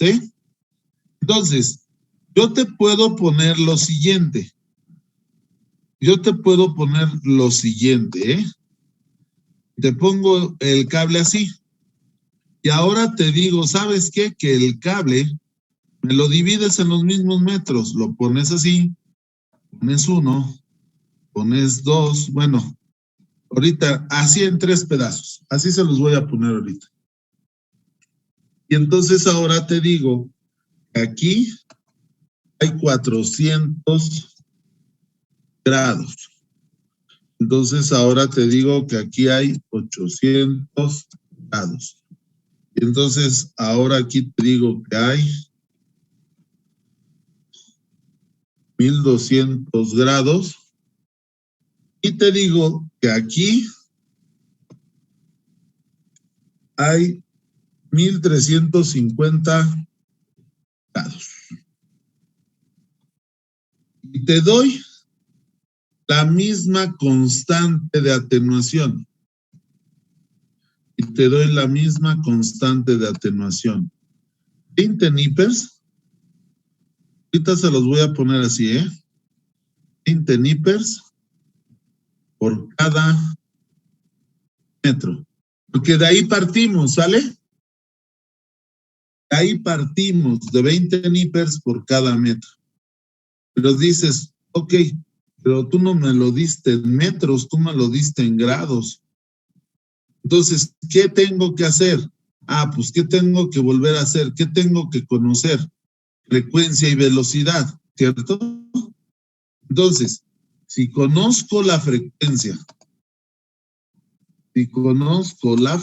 Entonces, yo te puedo poner lo siguiente. Te pongo el cable así. Y ahora te digo, ¿sabes qué? Que el cable me lo divides en los mismos metros. Lo pones así, pones 1, pones 2, bueno, ahorita así en 3 pedazos. Así se los voy a poner ahorita. Y entonces ahora te digo que aquí hay 400 grados. Entonces ahora te digo que aquí hay 800 grados. Y entonces ahora aquí te digo que hay 1200 grados. Y te digo que aquí hay 1350 grados. Y te doy la misma constante de atenuación. 20 nipers. Ahorita se los voy a poner así, 20 nipers por cada metro. Porque de ahí partimos, ¿sale? De ahí partimos de 20 nipers por cada metro. Pero dices, ok, pero tú no me lo diste en metros, tú me lo diste en grados. Entonces, ¿qué tengo que hacer? Pues, ¿qué tengo que volver a hacer? ¿Qué tengo que conocer? Frecuencia y velocidad, ¿cierto? Entonces, si conozco la frecuencia y conozco la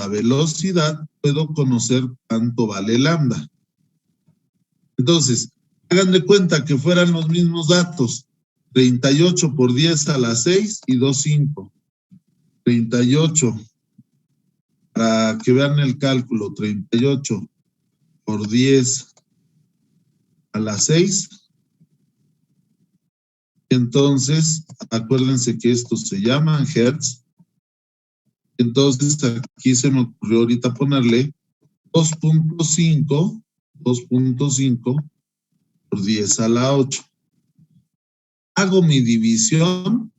velocidad, puedo conocer cuánto vale lambda. Entonces, Hagan de cuenta que fueran los mismos datos. 38 por 10 a la 6 y 2,5. 38, para que vean el cálculo, 38 por 10 a la 6. Entonces, acuérdense que esto se llama hertz. Entonces, aquí se me ocurrió ahorita ponerle 2.5 por 10 a la 8. Hago mi división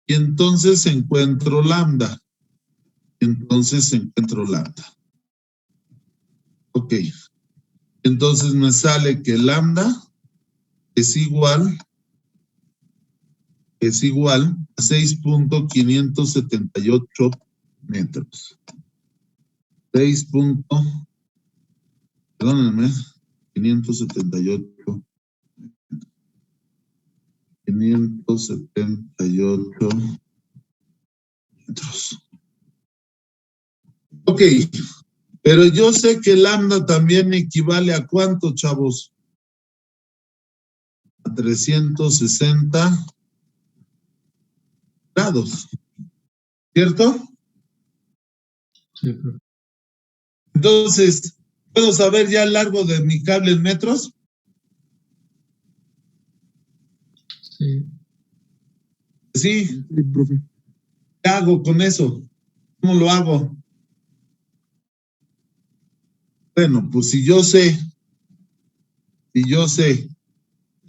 y entonces encuentro lambda. Ok. Entonces me sale que lambda es igual a 6.578 metros. 578 metros. Ok, pero yo sé que lambda también equivale a ¿cuánto, chavos? A 360 grados, ¿cierto? Sí, profe. Entonces, ¿puedo saber ya el largo de mi cable en metros? Sí. Sí, Sí, profe. ¿qué hago con eso? ¿Cómo lo hago? Bueno, pues si yo sé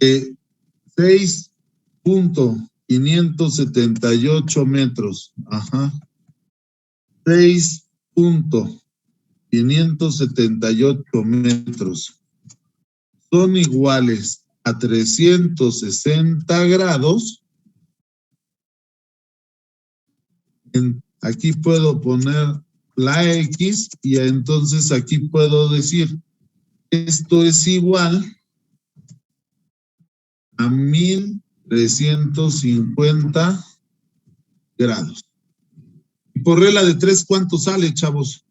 que 6.578 metros, 6.578 metros son iguales a 360 grados, aquí puedo poner la X y entonces aquí puedo decir, esto es igual a 1.350 grados. Y por regla de 3, ¿cuánto sale, chavos?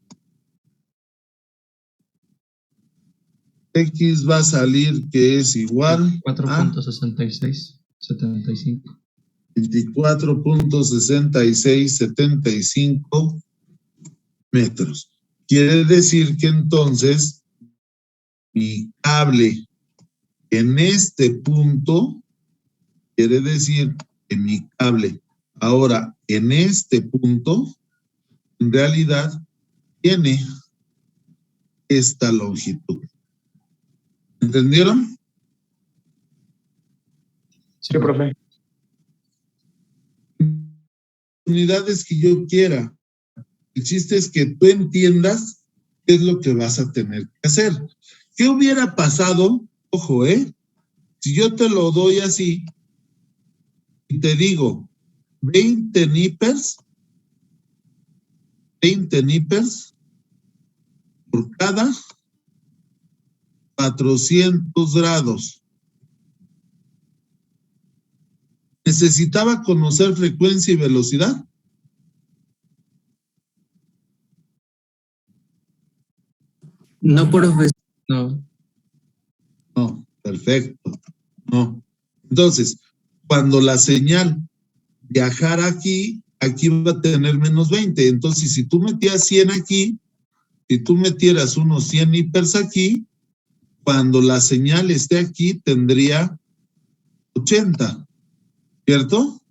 X va a salir que es igual a 4.6675. 24.6675 metros. Quiere decir que entonces mi cable en este punto, quiere decir que mi cable ahora en este punto, en realidad tiene esta longitud. ¿Entendieron? Sí, profe. Unidades que yo quiera. El chiste es que tú entiendas qué es lo que vas a tener que hacer. ¿Qué hubiera pasado? Ojo, si yo te lo doy así y te digo 20 nippers por cada 400 grados. ¿Necesitaba conocer frecuencia y velocidad? No, profe. No. No, perfecto. No. Entonces, cuando la señal viajara aquí, aquí va a tener menos 20. Entonces, si tú metías 100 aquí, si tú metieras unos 100 hippers aquí, cuando la señal esté aquí, tendría 80, ¿cierto?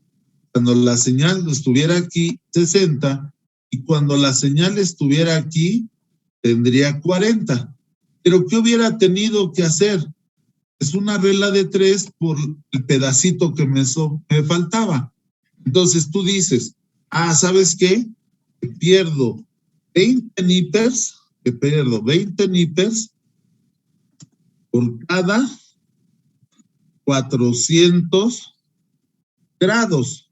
Cuando la señal estuviera aquí, 60, y cuando la señal estuviera aquí, tendría 40. Pero ¿qué hubiera tenido que hacer? Es una regla de 3 por el pedacito que me faltaba. Entonces tú dices, ¿sabes qué? Que pierdo 20 nippers por cada 400 grados.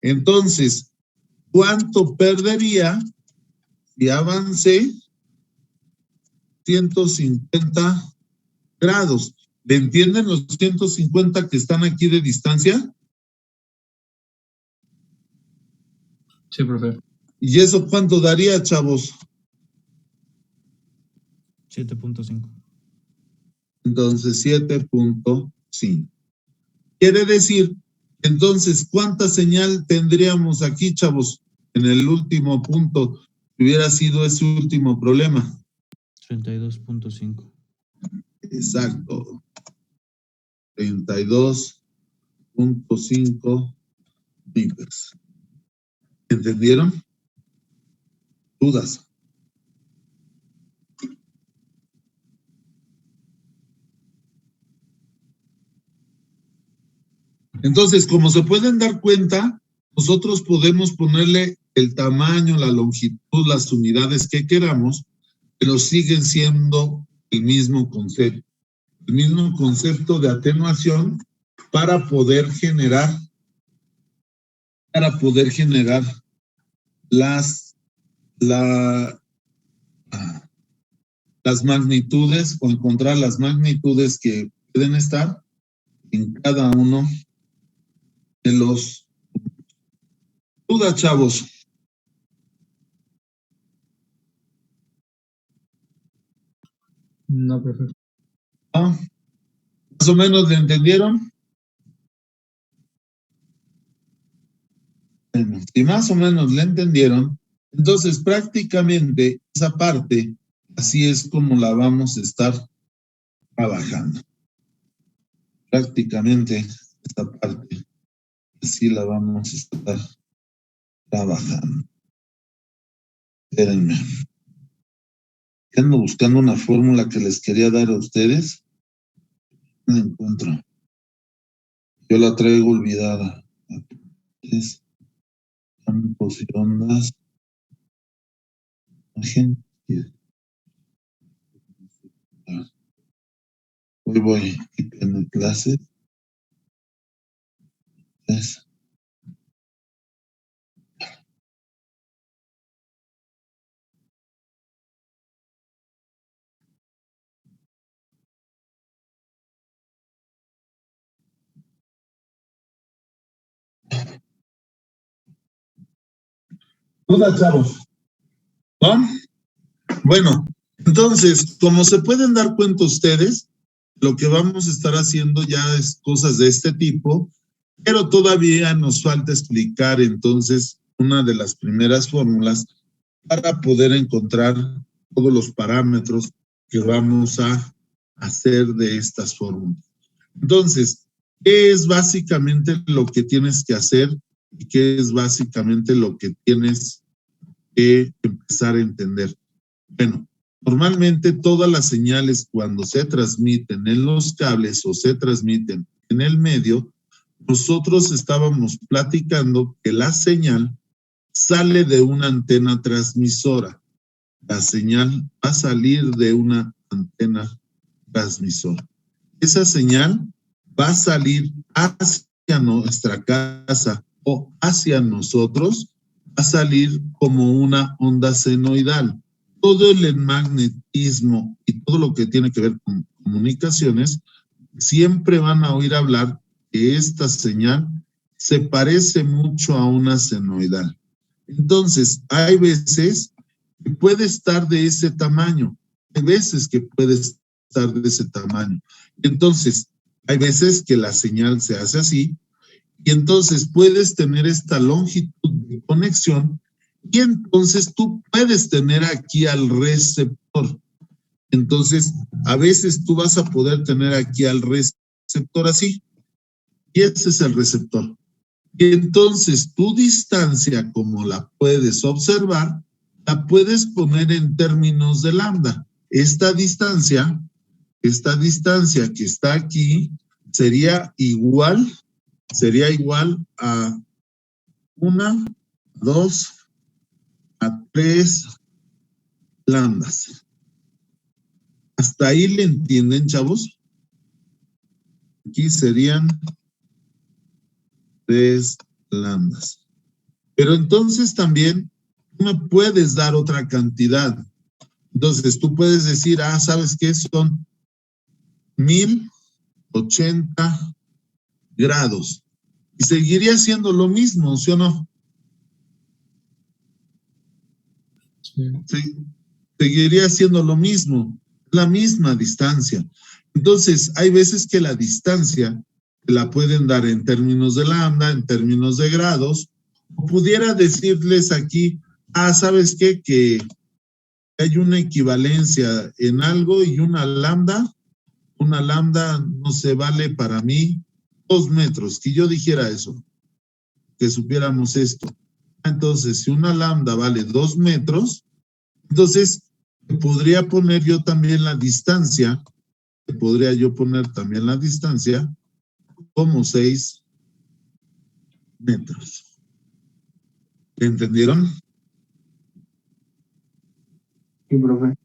Entonces, ¿cuánto perdería si avancé 150 grados? ¿Le entienden los 150 que están aquí de distancia? Sí, profe. ¿Y eso cuánto daría, chavos? 7.5. Entonces, 7.5. Quiere decir, entonces, ¿cuánta señal tendríamos aquí, chavos? En el último punto, si hubiera sido ese último problema. 32.5. Exacto. 32.5 Vickers. ¿Entendieron? ¿Dudas? Entonces, como se pueden dar cuenta, nosotros podemos ponerle el tamaño, la longitud, las unidades que queramos, pero siguen siendo el mismo concepto de atenuación para poder generar las magnitudes o encontrar las magnitudes que pueden estar en cada uno de los. Duda, chavos. No, profe. ¿No? ¿Más o menos le entendieron? Bueno, si más o menos le entendieron, entonces prácticamente esa parte, así es como la vamos a estar trabajando. Prácticamente esta parte, así la vamos a estar trabajando. Espérenme. Ando buscando una fórmula que les quería dar a ustedes. No la encuentro. Yo la traigo olvidada. Es campos y ondas. Hoy voy en clase. Duda, chavos. ¿No? Bueno, entonces, como se pueden dar cuenta ustedes, lo que vamos a estar haciendo ya es cosas de este tipo, pero todavía nos falta explicar entonces una de las primeras fórmulas para poder encontrar todos los parámetros que vamos a hacer de estas fórmulas. Entonces, ¿qué es básicamente lo que tienes que hacer y qué es básicamente lo que tienes que empezar a entender? Bueno, normalmente todas las señales cuando se transmiten en los cables o se transmiten en el medio, nosotros estábamos platicando que la señal sale de una antena transmisora. La señal va a salir de una antena transmisora. Esa señal va a salir hacia nuestra casa o hacia nosotros, va a salir como una onda senoidal. Todo el magnetismo y todo lo que tiene que ver con comunicaciones, siempre van a oír hablar que esta señal se parece mucho a una senoidal. Entonces, hay veces que puede estar de ese tamaño, hay veces que puede estar de ese tamaño. Entonces, hay veces que la señal se hace así, y entonces puedes tener esta longitud de conexión, y entonces tú puedes tener aquí al receptor. Entonces, a veces tú vas a poder tener aquí al receptor así, y ese es el receptor. Y entonces tu distancia, como la puedes observar, la puedes poner en términos de lambda. Esta distancia que está aquí sería igual a 1, 2, a 3 lambdas. ¿Hasta ahí le entienden, chavos? Aquí serían 3 lambdas. Pero entonces también tú me puedes dar otra cantidad. Entonces tú puedes decir, ¿sabes qué? Son 1080 grados. Y seguiría siendo lo mismo, ¿sí o no? Sí. Sí, seguiría siendo lo mismo, la misma distancia. Entonces, hay veces que la distancia la pueden dar en términos de lambda, en términos de grados. Pudiera decirles aquí, ¿sabes qué? Que hay una equivalencia en algo y una lambda no se vale para mí 2 metros. Que yo dijera eso, que supiéramos esto. Entonces, si una lambda vale 2 metros, entonces podría poner yo también la distancia, como 6 metros. ¿Entendieron? Sí, profe.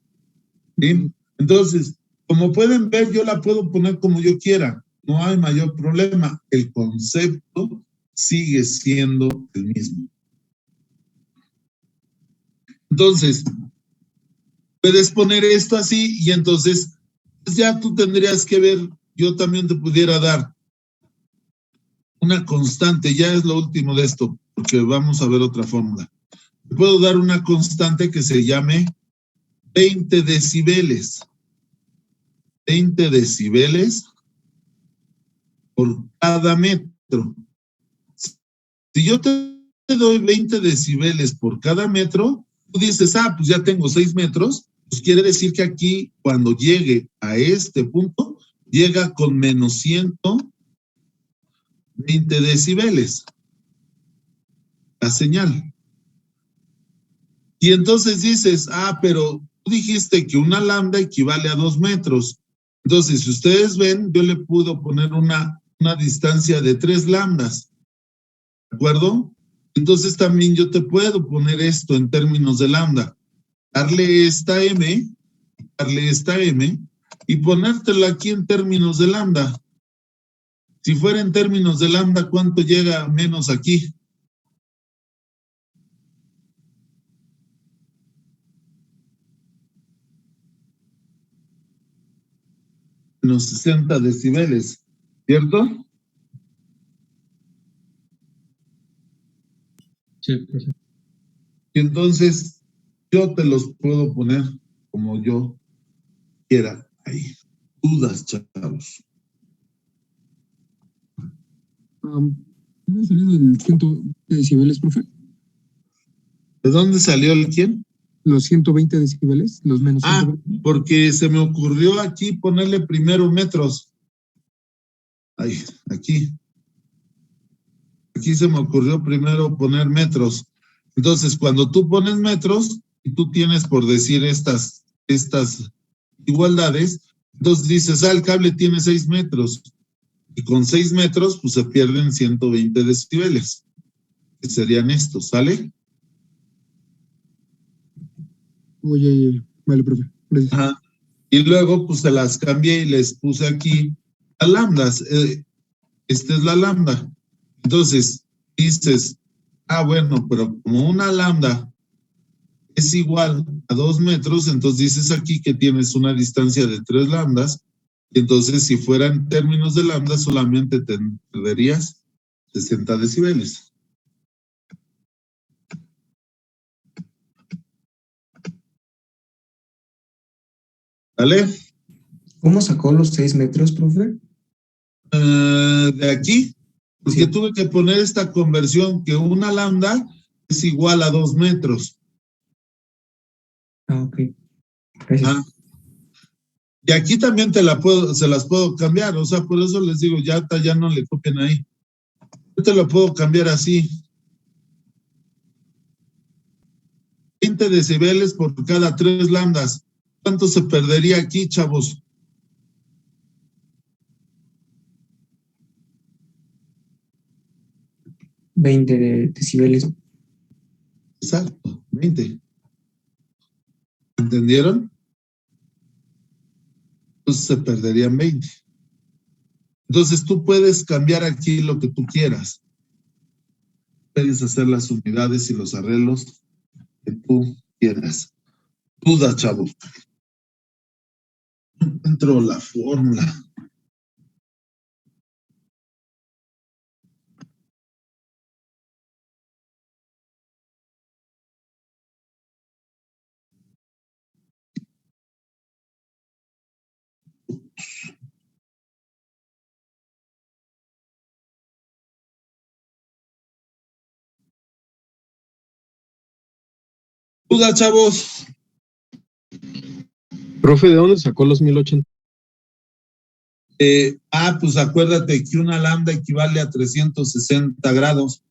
¿Sí? Entonces, como pueden ver, yo la puedo poner como yo quiera. No hay mayor problema. El concepto sigue siendo el mismo. Entonces, puedes poner esto así y entonces pues ya tú tendrías que ver, yo también te pudiera dar una constante, ya es lo último de esto, porque vamos a ver otra fórmula. Puedo dar una constante que se llame 20 decibeles. 20 decibeles por cada metro. Si yo te doy 20 decibeles por cada metro, tú dices, pues ya tengo 6 metros, pues quiere decir que aquí, cuando llegue a este punto, llega con menos 120 decibeles la señal. Y entonces dices, pero tú dijiste que una lambda equivale a 2 metros. Entonces, si ustedes ven, yo le puedo poner una distancia de 3 lambdas. ¿De acuerdo? Entonces también yo te puedo poner esto en términos de lambda. Darle esta m y ponértela aquí en términos de lambda. Si fuera en términos de lambda, ¿cuánto llega menos aquí? Menos 60 decibeles, ¿cierto? Sí, profe. Y entonces yo te los puedo poner como yo quiera ahí. Dudas, chavos. ¿Debe salir del 120 decibeles, profe? ¿De dónde salió el quién? Los 120 decibeles, los menos 120. Porque se me ocurrió aquí ponerle primero metros. Ahí, aquí. Aquí se me ocurrió primero poner metros. Entonces, cuando tú pones metros y tú tienes por decir estas igualdades, entonces dices, el cable tiene 6 metros. Y con 6 metros, pues se pierden 120 decibeles. Que serían estos, ¿sale? Oye, vale, profe. Gracias. Ajá. Y luego, pues se las cambié y les puse aquí las lambdas. Esta es la lambda. Entonces, dices, bueno, pero como una lambda es igual a 2 metros, entonces dices aquí que tienes una distancia de 3 lambdas, y entonces si fuera en términos de lambda solamente te perderías 60 decibeles. ¿Vale? ¿Cómo sacó los 6 metros, profe? De aquí, porque Sí. tuve que poner esta conversión que una lambda es igual a 2 metros. Ok. Gracias. Y aquí también se las puedo cambiar, o sea, por eso les digo, ya no le copien ahí. Yo te lo puedo cambiar así. 20 decibeles por cada 3 lambdas. ¿Cuánto se perdería aquí, chavos? Decibeles. Exacto, 20. ¿Entendieron? Entonces se perderían 20. Entonces tú puedes cambiar aquí lo que tú quieras. Puedes hacer las unidades y los arreglos que tú quieras. Duda, chavos. No encuentro la fórmula. Duda, chavos. Profe, ¿de dónde sacó los 1080? Pues acuérdate que una lambda equivale a 360 grados.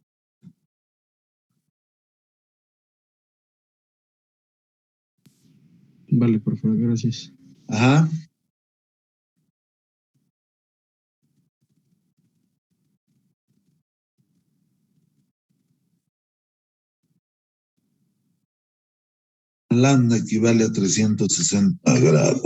Vale, profe, gracias. Ajá. Lambda equivale a 360 grados.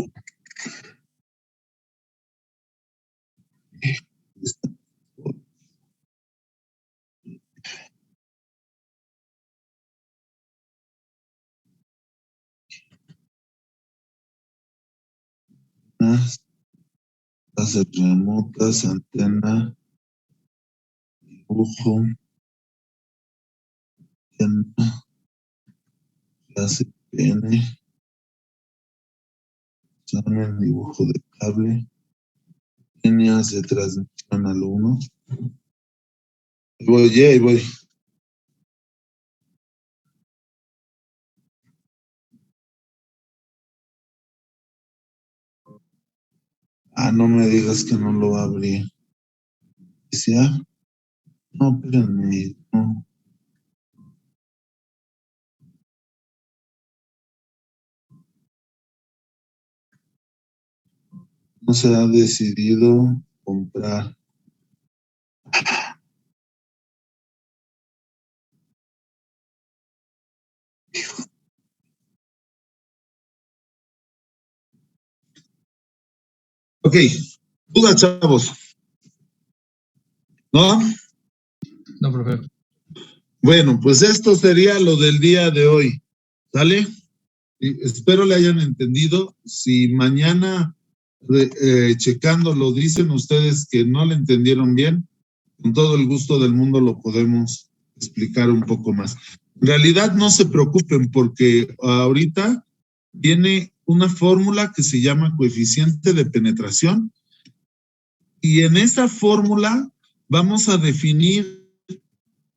Bases remotas, antena, dibujo, antena, clase PN, examen, dibujo de cable, líneas de transmisión al 1. Ahí voy. No me digas que no lo va a abrir. ¿Decía? No, espérenme, no. No se ha decidido comprar. Ok, duda, chavos. ¿No? No, profe. Bueno, pues esto sería lo del día de hoy. ¿Sale? Y espero le hayan entendido. Si mañana checando lo dicen ustedes que no le entendieron bien, con todo el gusto del mundo lo podemos explicar un poco más. En realidad no se preocupen porque ahorita viene una fórmula que se llama coeficiente de penetración y en esa fórmula vamos a definir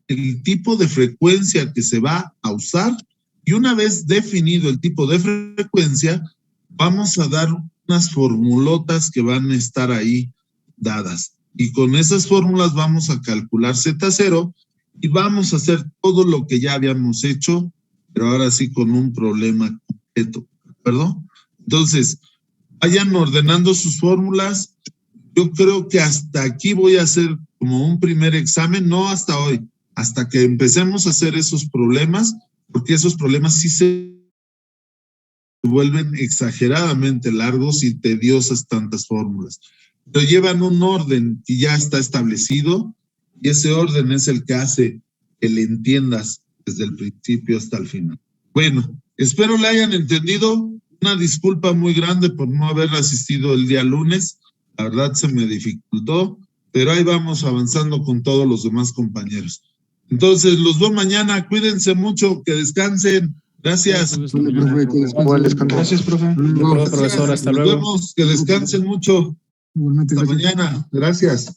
el tipo de frecuencia que se va a usar y una vez definido el tipo de frecuencia, vamos a dar unas formulotas que van a estar ahí dadas. Y con esas fórmulas vamos a calcular Z0 y vamos a hacer todo lo que ya habíamos hecho, pero ahora sí con un problema concreto, ¿de acuerdo? Entonces, vayan ordenando sus fórmulas. Yo creo que hasta aquí voy a hacer como un primer examen, no hasta hoy, hasta que empecemos a hacer esos problemas, porque esos problemas sí se vuelven exageradamente largos y tediosas tantas fórmulas. Pero llevan un orden que ya está establecido y ese orden es el que hace que le entiendas desde el principio hasta el final. Bueno, espero le hayan entendido. Una disculpa muy grande por no haber asistido el día lunes. La verdad se me dificultó, pero ahí vamos avanzando con todos los demás compañeros. Entonces, los veo mañana. Cuídense mucho, que descansen. Gracias. Gracias, profe. Profesor, hasta luego. Nos vemos, que descansen mucho. Igualmente, Hasta gracias. mañana. Gracias.